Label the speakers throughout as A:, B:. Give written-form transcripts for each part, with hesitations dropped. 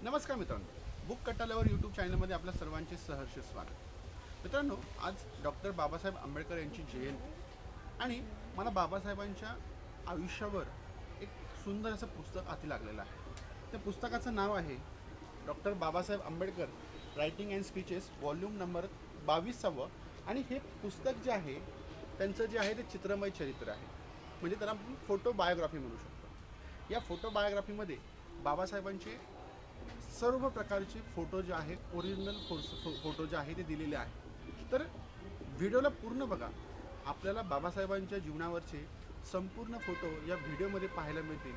A: नमस्कार मित्रांनो, book कट्टाल्यावर YouTube चॅनलमध्ये आपल्या सर्वांचे सहर्ष स्वागत. मित्रांनो, आज डॉक्टर बाबासाहेब आंबेडकर यांची जयंती आणि मला बाबासाहेबांच्या आयुष्यावर एक सुंदर असं पुस्तक हाती लागलेलं आहे. त्या पुस्तकाचं नाव आहे doctor Babasaheb Ambedkar writing and speeches volume number 22. आणि हे पुस्तक जे आहे त्यांचं जे आहे ते चित्रमय चरित्र आहे, म्हणजे त्याला आपण फोटो बायोग्राफी म्हणू शकतो. या फोटो बायोग्राफीमध्ये बाबासाहेबांचे सर्व प्रकारचे फोटो जे आहेत ओरिजिनल फोटो जे आहे ते दिलेले आहे. तर व्हिडिओला पूर्ण बघा, आपल्याला बाबासाहेबांच्या जीवनावरचे संपूर्ण फोटो या व्हिडिओमध्ये पाहायला मिळतील.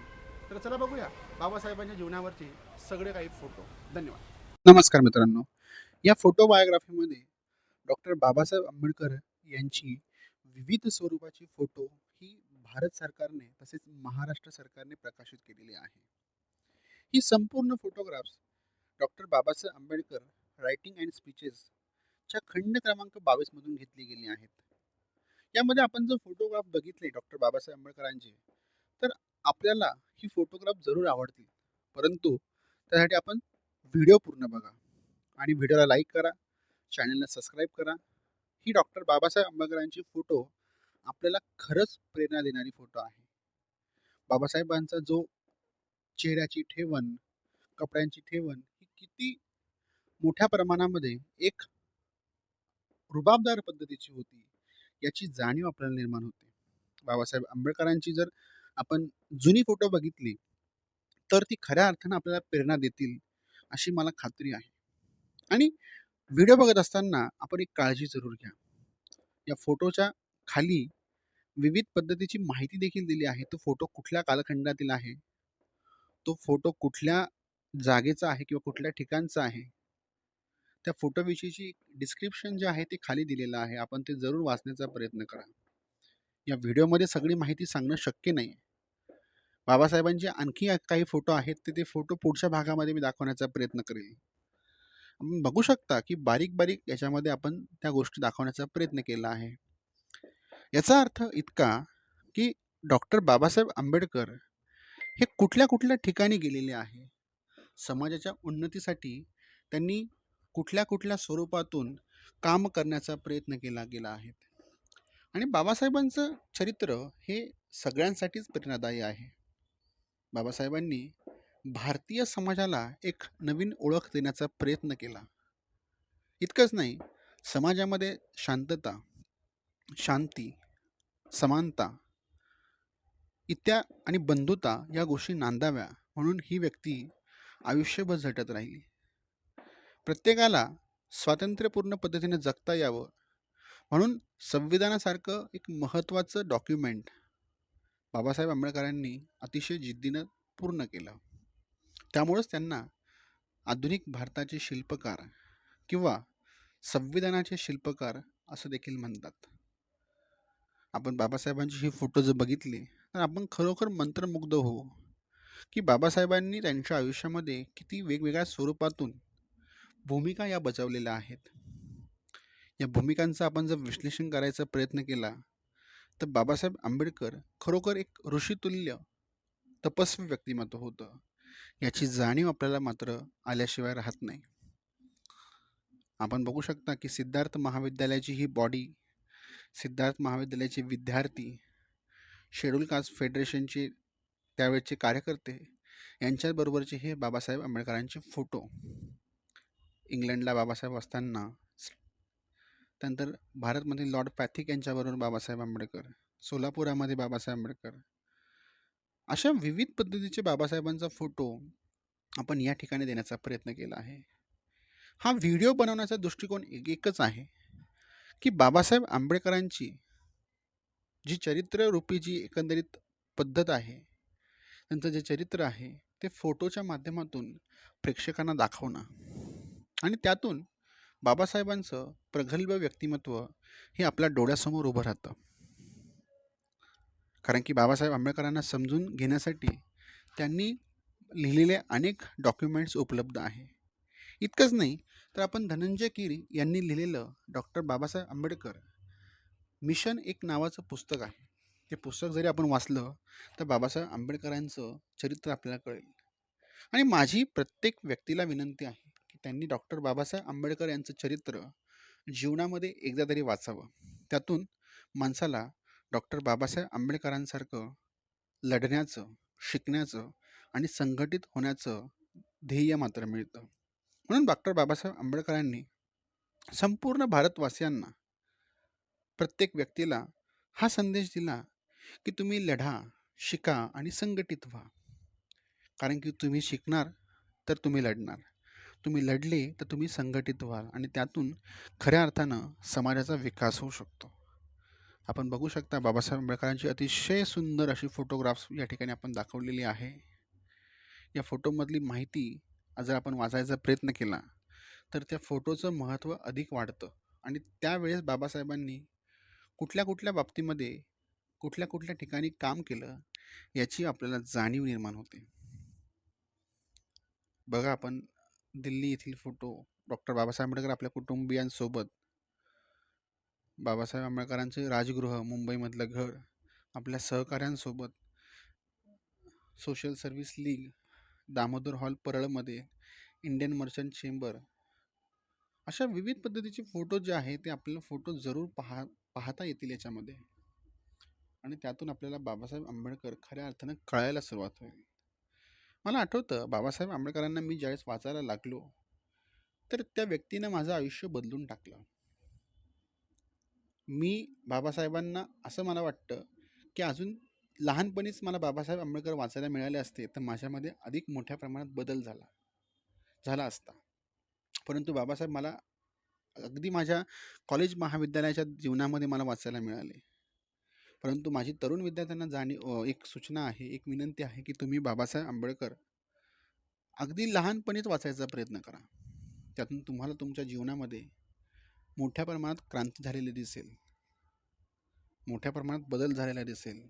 A: तर चला बघूया बाबासाहेबांच्या जीवनावरचे सगळे काही फोटो. धन्यवाद. नमस्कार मित्रांनो, या फोटो बायोग्राफीमध्ये डॉक्टर बाबासाहेब आंबेडकर यांची विविध स्वरूपाची फोटो ही भारत सरकारने तसेच महाराष्ट्र सरकारने प्रकाशित केलेली आहे. ही संपूर्ण photographs doctor Babasaheb Ambedkar writing and स्पीचेसच्या खंड क्रमांक 22 मधून घेतली गेली आहेत. यामध्ये आपण जर फोटोग्राफ बघितले डॉक्टर बाबासाहेब आंबेडकरांचे, तर आपल्याला ही फोटोग्राफ जरूर आवडतील. परंतु त्यासाठी आपण व्हिडिओ पूर्ण बघा आणि व्हिडिओला लाईक करा, चॅनलला सबस्क्राईब करा. ही डॉक्टर बाबासाहेब आंबेडकरांची फोटो आपल्याला खरंच प्रेरणा देणारी फोटो आहे. बाबासाहेबांचा जो चेहऱ्याची ठेवण, कपड्यांची ठेवण ही किती मोठ्या प्रमाणामध्ये एक रुबाबदार पद्धतीची होती, याची जाणीव आपल्याला निर्माण होते. बाबासाहेब आंबेडकरांची जर आपण जुनी फोटो बघितली, तर ती खऱ्या अर्थानं आपल्याला प्रेरणा देतील, अशी मला खात्री आहे. आणि व्हिडिओ बघत असताना आपण एक काळजी जरूर घ्या. या फोटोच्या खाली विविध पद्धतीची माहिती देखील दिली आहे. तो फोटो कुठल्या कालखंडातील आहे, तो फोटो कुठल्या जागेचा आहे किंवा कुठल्या ठिकाणचा आहे, त्या फोटोविषयीची डिस्क्रिप्शन जे आहे ते खाली दिलेलं आहे. आपण ते जरूर वाचण्याचा प्रयत्न करा. या व्हिडिओमध्ये सगळी माहिती सांगणं शक्य नाही. बाबासाहेबांचे आणखी काही फोटो आहेत, ते फोटो पुढच्या भागामध्ये मी दाखवण्याचा प्रयत्न करेल. आपण बघू शकता की बारीक बारीक याच्यामध्ये आपण त्या गोष्टी दाखवण्याचा प्रयत्न केला आहे. याचा अर्थ इतका की डॉक्टर बाबासाहेब आंबेडकर हे कुठल्या कुठल्या ठिकाणी गेलेले आहे, समाजाच्या उन्नतीसाठी त्यांनी कुठल्या कुठल्या स्वरूपातून काम करण्याचा प्रयत्न केला गेला आहे. आणि बाबासाहेबांचं चरित्र हे सगळ्यांसाठीच प्रेरणादायी आहे. बाबासाहेबांनी भारतीय समाजाला एक नवीन ओळख देण्याचा प्रयत्न केला. इतकंच नाही, समाजामध्ये शांतता, शांती, समानता इत्या आणि बंधुता या गोष्टी नांदाव्या म्हणून ही व्यक्ती आयुष्यभर झटत राहिली. प्रत्येकाला स्वातंत्र्यपूर्ण पद्धतीने जगता यावं म्हणून संविधानासारखं एक महत्त्वाचं डॉक्युमेंट बाबासाहेब आंबेडकरांनी अतिशय जिद्दीनं पूर्ण केलं. त्यामुळंच त्यांना आधुनिक भारताचे शिल्पकार किंवा संविधानाचे शिल्पकार असं देखील म्हणतात. आपण बाबासाहेबांची ही फोटो जर बघितली तर आपण खरोखर मंत्रमुग्ध होऊ की बाबासाहेबांनी त्यांच्या आयुष्यामध्ये किती वेगवेगळ्या स्वरूपातून भूमिका या बजावलेल्या आहेत. या भूमिकांचं आपण जर विश्लेषण करायचा प्रयत्न केला तर बाबासाहेब आंबेडकर खरोखर एक ऋषितुल्य तपस्वी व्यक्तिमत्व होतं, याची जाणीव आपल्याला मात्र आल्याशिवाय राहत नाही. आपण बघू शकता की सिद्धार्थ महाविद्यालयाची ही बॉडी, सिद्धार्थ महाविद्यालयाचे विद्यार्थी, शेड्यूल कास्ट फेडरेशनचे त्यावेळेचे कार्यकर्ते यांच्याबरोबरचे हे बाबासाहेब आंबेडकरांचे फोटो. इंग्लंडला बाबासाहेब असताना, त्यानंतर भारतमधील लॉर्ड पॅथिक यांच्याबरोबर बाबासाहेब आंबेडकर, सोलापुरामध्ये बाबासाहेब आंबेडकर, अशा विविध पद्धतीचे बाबासाहेबांचा फोटो आपण या ठिकाणी देण्याचा प्रयत्न केला आहे. हा व्हिडिओ बनवण्याचा दृष्टिकोन एकच आहे की बाबासाहेब आंबेडकरांची जी चरित्ररूपी जी एकंदरीत पद्धत आहे, त्यांचं जे चरित्र आहे ते फोटोच्या माध्यमातून प्रेक्षकांना दाखवणं आणि त्यातून बाबासाहेबांचं प्रगल्भ व्यक्तिमत्व हे आपल्या डोळ्यासमोर उभं राहतं. कारण की बाबासाहेब आंबेडकरांना समजून घेण्यासाठी त्यांनी लिहिलेले अनेक डॉक्युमेंट्स उपलब्ध आहे. इतकंच नाही तर आपण धनंजय कीर यांनी लिहिलेलं डॉक्टर बाबासाहेब आंबेडकर मिशन एक नावाचं पुस्तक आहे. ते पुस्तक जरी आपण वाचलं तर बाबासाहेब आंबेडकरांचं चरित्र आपल्याला कळेल. आणि माझी प्रत्येक व्यक्तीला विनंती आहे की त्यांनी डॉक्टर बाबासाहेब आंबेडकर यांचं चरित्र जीवनामध्ये एकदा तरी वाचावं. त्यातून माणसाला डॉक्टर बाबासाहेब आंबेडकरांसारखं लढण्याचं, शिकण्याचं आणि संघटित होण्याचं ध्येय मात्र मिळतं. म्हणून डॉक्टर बाबासाहेब आंबेडकरांनी संपूर्ण भारतवासियांना, प्रत्येक व्यक्तीला हा संदेश दिला की तुम्ही लढा, शिका आणि संघटित व्हा. कारण की तुम्ही शिकणार तर तुम्ही लढणार. तुम्ही लढले तर तुम्ही संघटित व्हाल आणि त्यातून खऱ्या अर्थानं समाजाचा विकास होऊ शकतो. आपण बघू शकता बाबासाहेब आंबेडकरांची अतिशय सुंदर अशी फोटोग्राफ्स या ठिकाणी आपण दाखवलेली आहे. या फोटोमधली माहिती जर आपण वाचायचा प्रयत्न केला तर त्या फोटोचं महत्त्व अधिक वाढतं आणि त्यावेळेस बाबासाहेबांनी कुठल्या कुठल्या बाबतीमध्ये कुठल्या कुठल्या ठिकाणी काम केलं याची आपल्याला जाणीव निर्माण होते. बघा आपण दिल्ली येथील फोटो, डॉक्टर बाबासाहेब आंबेडकर आपल्या कुटुंबियांसोबत, बाबासाहेब आंबेडकरांचे राजगृह मुंबईमधलं घर, आपल्या सहकाऱ्यांसोबत, social service league, Damodar hall परळमध्ये, इंडियन मर्चंट चेंबर, अशा विविध पद्धतीचे फोटो जे आहेत ते आपल्याला फोटो जरूर पाहता येतील याच्यामध्ये. आणि त्यातून आपल्याला बाबासाहेब आंबेडकर खऱ्या अर्थानं कळायला सुरुवात होईल. मला आठवतं बाबासाहेब आंबेडकरांना मी ज्यावेळेस वाचायला लागलो तर त्या व्यक्तीनं माझं आयुष्य बदलून टाकलं. मी बाबासाहेबांना असं मला वाटतं की अजून लहानपणीच मला बाबासाहेब आंबेडकर वाचायला मिळाले असते तर माझ्यामध्ये अधिक मोठ्या प्रमाणात बदल झाला असता. परंतु बाबासाहेब मला अगदी माझ्या कॉलेज महाविद्यालयाच्या जीवनामध्ये मला वाचायला मिळाले. परंतु माझी तरुण विद्यार्थ्यांना एक सूचना आहे, एक विनंती आहे की तुम्ही बाबासाहेब आंबेडकर अगदी लहानपणीच वाचायचा प्रयत्न करा. त्यातून तुम्हाला तुमच्या जीवनामध्ये मोठ्या प्रमाणात क्रांती झालेली दिसेल, मोठ्या प्रमाणात बदल झालेला दिसेल.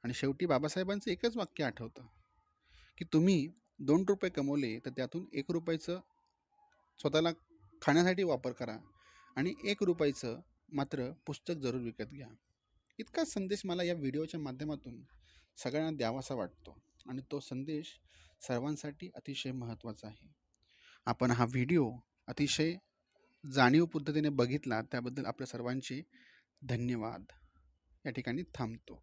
A: आणि शेवटी बाबासाहेबांचं एकच वाक्य आठवतं की तुम्ही 2 रुपये कमवले तर त्यातून 1 रुपयाचं स्वतःला खाण्यासाठी वापर करा आणि 1 रुपयाचं मात्र पुस्तक जरूर विकत घ्या. इतका संदेश मला या व्हिडिओच्या माध्यमातून सगळ्यांना द्यावासा वाटतो आणि तो संदेश सर्वांसाठी अतिशय महत्त्वाचा आहे. आपण हा व्हिडिओ अतिशय जाणीव पद्धतीने बघितला त्याबद्दल आपल्या सर्वांचे धन्यवाद. या ठिकाणी थांबतो.